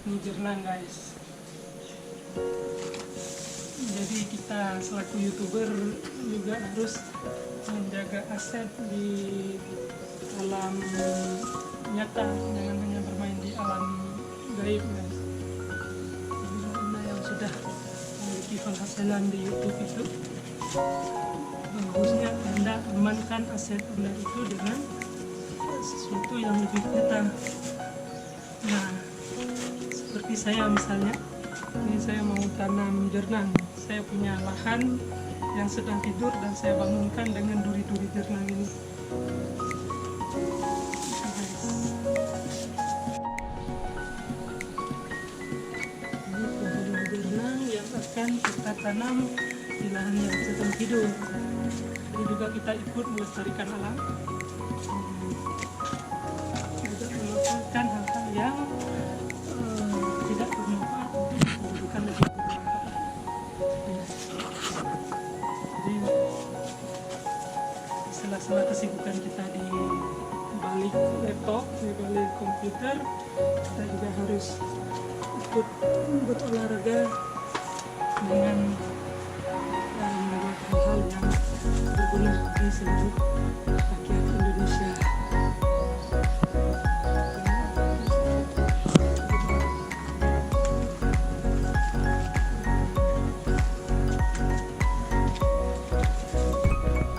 Ini jernang guys. Jadi kita selaku YouTuber juga harus menjaga aset di alam nyata, jangan hanya bermain di alam gaib guys. Jadi Anda yang sudah memiliki penghasilan di YouTube itu, bagusnya Anda amankan aset Anda itu dengan sesuatu yang lebih nyata. Nah, seperti saya misalnya, ini saya mau tanam jernang. Saya punya lahan yang sedang tidur dan saya bangunkan dengan duri-duri jernang ini. Ini pohon jernang yang akan kita tanam di lahan yang sedang tidur. Jadi juga kita ikut melestarikan alam, juga melakukan hal-hal yang tidak bermanfaat untuk kehidupan lebih bermanfaat. Jadi sela-sela kesibukan kita di balik laptop, di balik komputer, kita juga harus ikut berolahraga dengan membuat hal-hal yang berguna di seluruh rakyat Indonesia.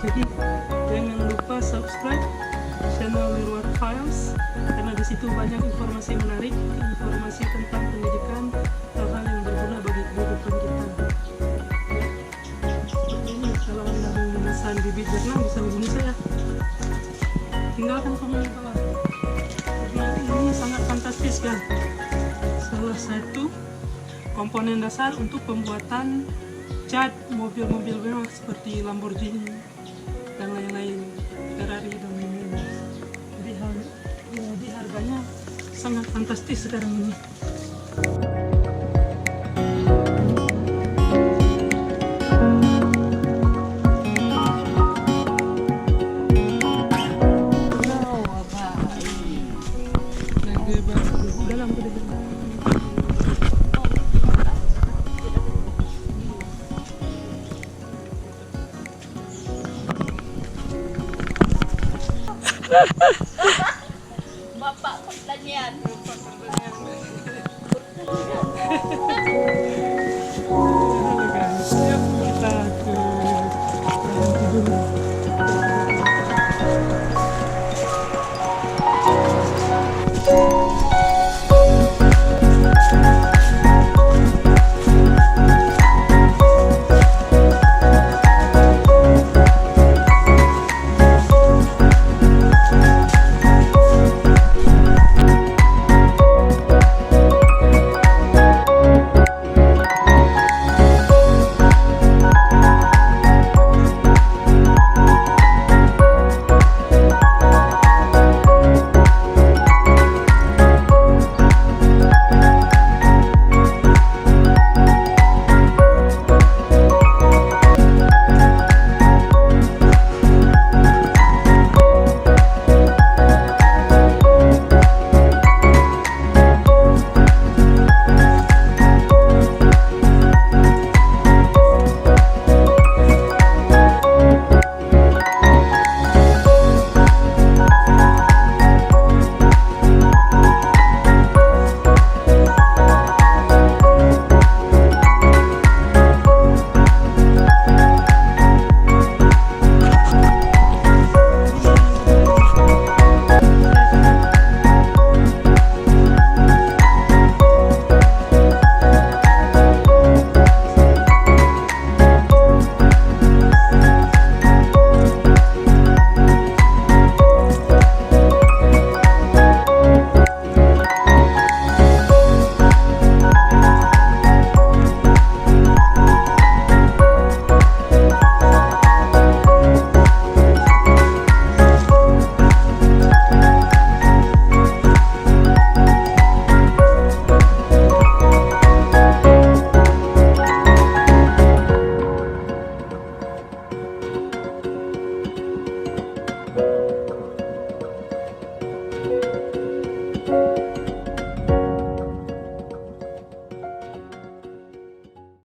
Jadi jangan lupa subscribe channel Mirwar Files, karena di situ banyak informasi menarik, informasi tentang pendidikan, hal-hal yang berguna bagi kehidupan kita. Seperti ini, kalau Anda mau memesan bibit jernang bisa hubungi saya. Tinggalkan komen di bawah. Karena ini sangat fantastis kan. Salah satu komponen dasar untuk pembuatan cat mobil-mobil mewah seperti Lamborghini dan lain-lain, Ferrari dan lain-lain. Jadi harganya sangat fantastis sekarang ini. Bapak pertanyaan.